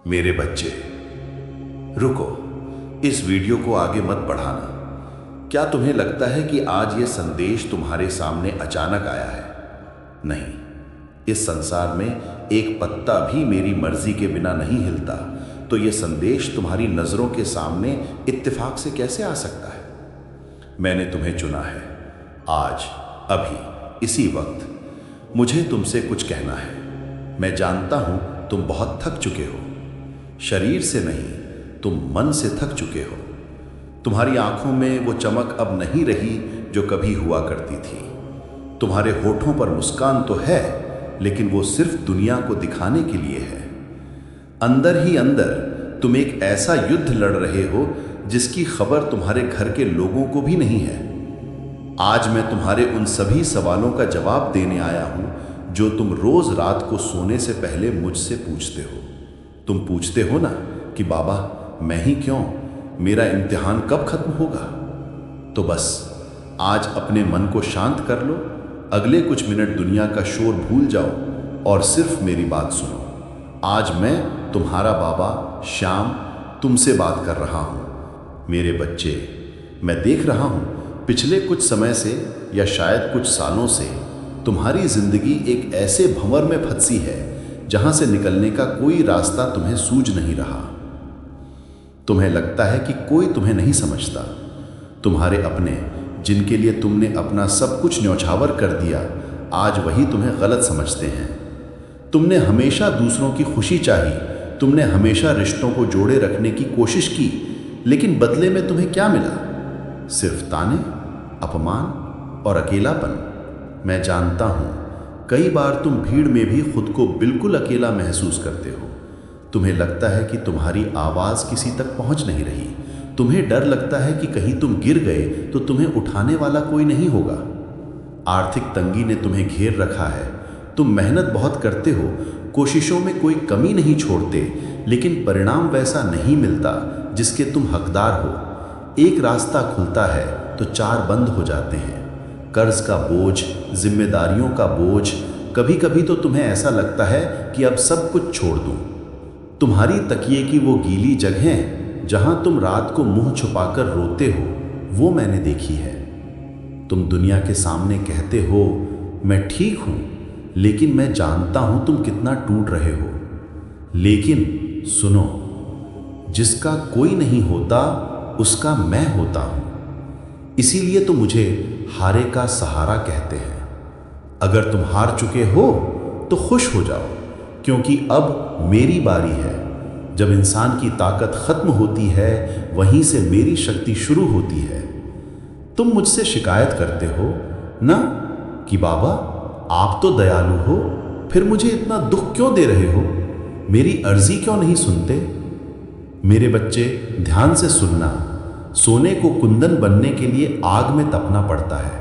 मेरे बच्चे, रुको, इस वीडियो को आगे मत बढ़ाना। क्या तुम्हें लगता है कि आज ये संदेश तुम्हारे सामने अचानक आया है? नहीं, इस संसार में एक पत्ता भी मेरी मर्जी के बिना नहीं हिलता, तो ये संदेश तुम्हारी नजरों के सामने इत्तेफाक से कैसे आ सकता है? मैंने तुम्हें चुना है, आज, अभी, इसी वक्त। मुझे तुमसे कुछ कहना है। मैं जानता हूं तुम बहुत थक चुके हो, शरीर से नहीं, तुम मन से थक चुके हो। तुम्हारी आंखों में वो चमक अब नहीं रही जो कभी हुआ करती थी। तुम्हारे होठों पर मुस्कान तो है, लेकिन वो सिर्फ दुनिया को दिखाने के लिए है। अंदर ही अंदर तुम एक ऐसा युद्ध लड़ रहे हो जिसकी खबर तुम्हारे घर के लोगों को भी नहीं है। आज मैं तुम्हारे उन सभी सवालों का जवाब देने आया हूं जो तुम रोज रात को सोने से पहले मुझसे पूछते हो। तुम पूछते हो ना कि बाबा, मैं ही क्यों, मेरा इम्तिहान कब खत्म होगा? तो बस आज अपने मन को शांत कर लो, अगले कुछ मिनट दुनिया का शोर भूल जाओ और सिर्फ मेरी बात सुनो। आज मैं तुम्हारा बाबा श्याम तुमसे बात कर रहा हूं। मेरे बच्चे, मैं देख रहा हूं पिछले कुछ समय से या शायद कुछ सालों से तुम्हारी जिंदगी एक ऐसे भंवर में फंसी है जहां से निकलने का कोई रास्ता तुम्हें सूझ नहीं रहा। तुम्हें लगता है कि कोई तुम्हें नहीं समझता। तुम्हारे अपने, जिनके लिए तुमने अपना सब कुछ न्यौछावर कर दिया, आज वही तुम्हें गलत समझते हैं। तुमने हमेशा दूसरों की खुशी चाही, तुमने हमेशा रिश्तों को जोड़े रखने की कोशिश की, लेकिन बदले में तुम्हें क्या मिला? सिर्फ ताने, अपमान और अकेलापन। मैं जानता हूं कई बार तुम भीड़ में भी खुद को बिल्कुल अकेला महसूस करते हो। तुम्हें लगता है कि तुम्हारी आवाज किसी तक पहुंच नहीं रही। तुम्हें डर लगता है कि कहीं तुम गिर गए तो तुम्हें उठाने वाला कोई नहीं होगा। आर्थिक तंगी ने तुम्हें घेर रखा है। तुम मेहनत बहुत करते हो, कोशिशों में कोई कमी नहीं छोड़ते, लेकिन परिणाम वैसा नहीं मिलता जिसके तुम हकदार हो। एक रास्ता खुलता है तो चार बंद हो जाते हैं। कर्ज का बोझ, जिम्मेदारियों का बोझ, कभी कभी तो तुम्हें ऐसा लगता है कि अब सब कुछ छोड़ दूं। तुम्हारी तकिए की वो गीली जगहें जहां तुम रात को मुंह छुपाकर रोते हो, वो मैंने देखी है। तुम दुनिया के सामने कहते हो मैं ठीक हूं, लेकिन मैं जानता हूं तुम कितना टूट रहे हो। लेकिन सुनो, जिसका कोई नहीं होता उसका मैं होता हूं। इसीलिए तो मुझे हारे का सहारा कहते हैं। अगर तुम हार चुके हो तो खुश हो जाओ, क्योंकि अब मेरी बारी है। जब इंसान की ताकत खत्म होती है, वहीं से मेरी शक्ति शुरू होती है। तुम मुझसे शिकायत करते हो ना कि बाबा आप तो दयालु हो, फिर मुझे इतना दुख क्यों दे रहे हो? मेरी अर्जी क्यों नहीं सुनते? मेरे बच्चे, ध्यान से सुनना। सोने को कुंदन बनने के लिए आग में तपना पड़ता है।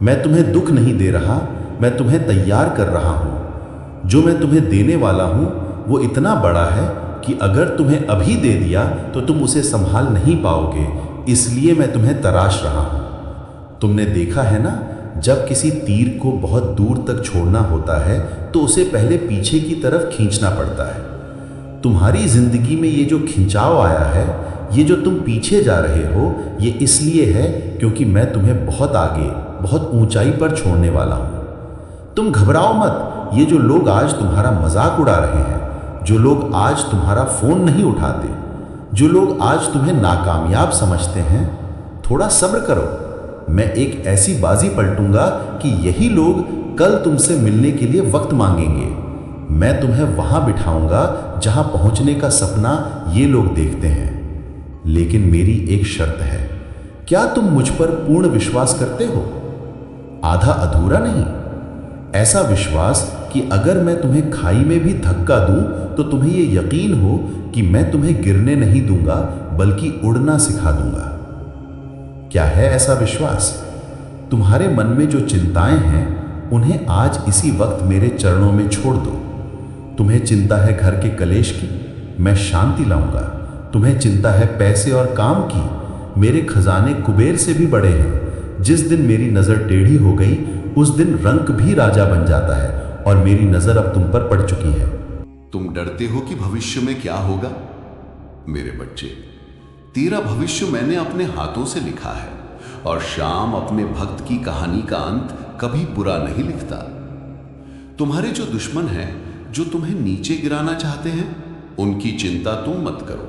मैं तुम्हें दुख नहीं दे रहा, मैं तुम्हें तैयार कर रहा हूं। जो मैं तुम्हें देने वाला हूं वो इतना बड़ा है कि अगर तुम्हें अभी दे दिया तो तुम उसे संभाल नहीं पाओगे, इसलिए मैं तुम्हें तराश रहा हूं। तुमने देखा है ना, जब किसी तीर को बहुत दूर तक छोड़ना होता है तो उसे पहले पीछे की तरफ खींचना पड़ता है। तुम्हारी जिंदगी में ये जो खिंचाव आया है, ये जो तुम पीछे जा रहे हो, ये इसलिए है क्योंकि मैं तुम्हें बहुत आगे, बहुत ऊंचाई पर छोड़ने वाला हूं। तुम घबराओ मत। ये जो लोग आज तुम्हारा मजाक उड़ा रहे हैं, जो लोग आज तुम्हारा फोन नहीं उठाते, जो लोग आज तुम्हें नाकामयाब समझते हैं, थोड़ा सब्र करो। मैं एक ऐसी बाजी पलटूंगा कि यही लोग कल तुमसे मिलने के लिए वक्त मांगेंगे। मैं तुम्हें वहां बिठाऊंगा जहां पहुंचने का सपना ये लोग देखते हैं। लेकिन मेरी एक शर्त है। क्या तुम मुझ पर पूर्ण विश्वास करते हो? आधा अधूरा नहीं, ऐसा विश्वास कि अगर मैं तुम्हें खाई में भी धक्का दूं तो तुम्हें यह यकीन हो कि मैं तुम्हें गिरने नहीं दूंगा, बल्कि उड़ना सिखा दूंगा। क्या है ऐसा विश्वास? तुम्हारे मन में जो चिंताएं हैं, उन्हें आज इसी वक्त मेरे चरणों में छोड़ दो। तुम्हें चिंता है घर के कलेश की, मैं शांति लाऊंगा। तुम्हें चिंता है पैसे और काम की, मेरे खजाने कुबेर से भी बड़े हैं। जिस दिन मेरी नजर टेढ़ी हो गई, उस दिन रंक भी राजा बन जाता है और मेरी नजर अब तुम पर पड़ चुकी है। तुम डरते हो कि भविष्य में क्या होगा? मेरे बच्चे, तेरा भविष्य मैंने अपने हाथों से लिखा है और श्याम अपने भक्त की कहानी का अंत कभी बुरा नहीं लिखता। तुम्हारे जो दुश्मन हैं, जो तुम्हें नीचे गिराना चाहते हैं, उनकी चिंता तुम मत करो।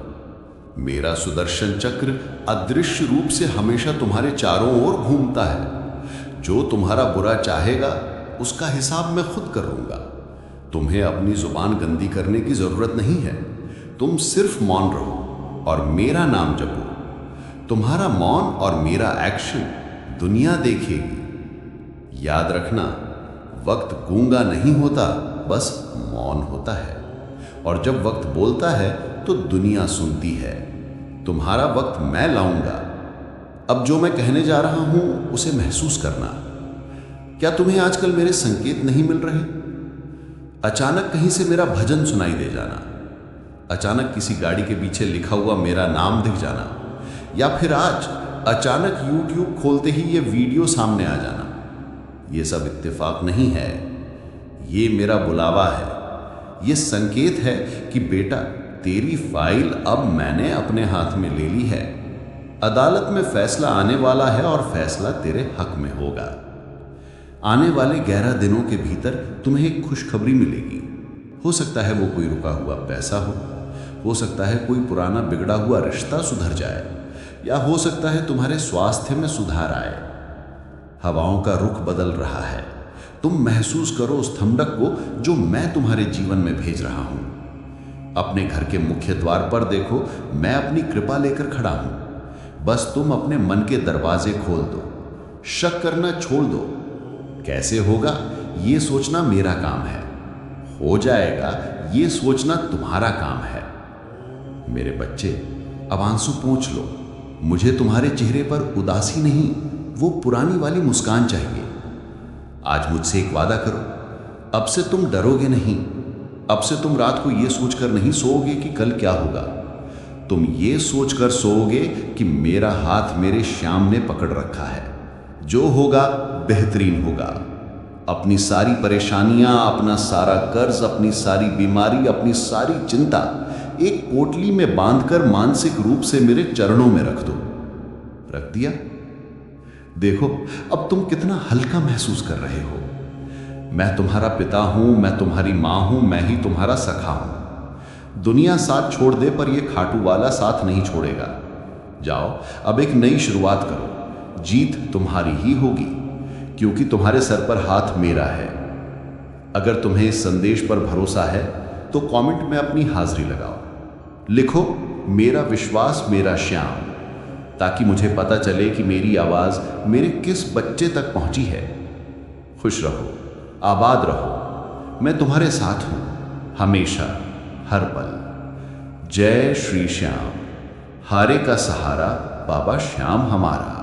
मेरा सुदर्शन चक्र अदृश्य रूप से हमेशा तुम्हारे चारों ओर घूमता है। जो तुम्हारा बुरा चाहेगा उसका हिसाब मैं खुद कर लूंगा। तुम्हें अपनी जुबान गंदी करने की जरूरत नहीं है। तुम सिर्फ मौन रहो और मेरा नाम जपो। तुम्हारा मौन और मेरा एक्शन दुनिया देखेगी। याद रखना, वक्त गूंगा नहीं होता, बस मौन होता है। और जब वक्त बोलता है तो दुनिया सुनती है। तुम्हारा वक्त मैं लाऊंगा। अब जो मैं कहने जा रहा हूं उसे महसूस करना। क्या तुम्हें आजकल मेरे संकेत नहीं मिल रहे? अचानक कहीं से मेरा भजन सुनाई दे जाना, अचानक किसी गाड़ी के पीछे लिखा हुआ मेरा नाम दिख जाना, या फिर आज अचानक YouTube खोलते ही ये वीडियो सामने आ जाना। ये सब इत्तेफाक नहीं है, ये मेरा बुलावा है। ये संकेत है कि बेटा, तेरी फाइल अब मैंने अपने हाथ में ले ली है। अदालत में फैसला आने वाला है और फैसला तेरे हक में होगा। आने वाले 11 दिनों के भीतर तुम्हें एक खुशखबरी मिलेगी। हो सकता है वो कोई रुका हुआ पैसा हो सकता है कोई पुराना बिगड़ा हुआ रिश्ता सुधर जाए, या हो सकता है तुम्हारे स्वास्थ्य में सुधार आए। हवाओं का रुख बदल रहा है। तुम महसूस करो उस ठंडक को जो मैं तुम्हारे जीवन में भेज रहा हूं। अपने घर के मुख्य द्वार पर देखो, मैं अपनी कृपा लेकर खड़ा हूं। बस तुम अपने मन के दरवाजे खोल दो। शक करना छोड़ दो। कैसे होगा ये सोचना मेरा काम है, हो जाएगा ये सोचना तुम्हारा काम है। मेरे बच्चे, अब आंसू पोंछ लो। मुझे तुम्हारे चेहरे पर उदासी नहीं, वो पुरानी वाली मुस्कान चाहिए। आज मुझसे एक वादा करो, अब से तुम डरोगे नहीं। अब से तुम रात को ये सोचकर नहीं सोओगे कि कल क्या होगा। तुम ये सोचकर सोओगे कि मेरा हाथ मेरे श्याम ने पकड़ रखा है। जो होगा बेहतरीन होगा। अपनी सारी परेशानियां, अपना सारा कर्ज, अपनी सारी बीमारी, अपनी सारी चिंता एक पोटली में बांधकर मानसिक रूप से मेरे चरणों में रख दो। रख दिया? देखो अब तुम कितना हल्का महसूस कर रहे हो। मैं तुम्हारा पिता हूं, मैं तुम्हारी मां हूं, मैं ही तुम्हारा सखा हूं। दुनिया साथ छोड़ दे पर यह खाटू वाला साथ नहीं छोड़ेगा। जाओ अब एक नई शुरुआत करो। जीत तुम्हारी ही होगी, क्योंकि तुम्हारे सर पर हाथ मेरा है। अगर तुम्हें इस संदेश पर भरोसा है तो कमेंट में अपनी हाजिरी लगाओ। लिखो, मेरा विश्वास मेरा श्याम, ताकि मुझे पता चले कि मेरी आवाज मेरे किस बच्चे तक पहुंची है। खुश रहो, आबाद रहो। मैं तुम्हारे साथ हूं, हमेशा, हर पल। जय श्री श्याम। हारे का सहारा बाबा श्याम हमारा।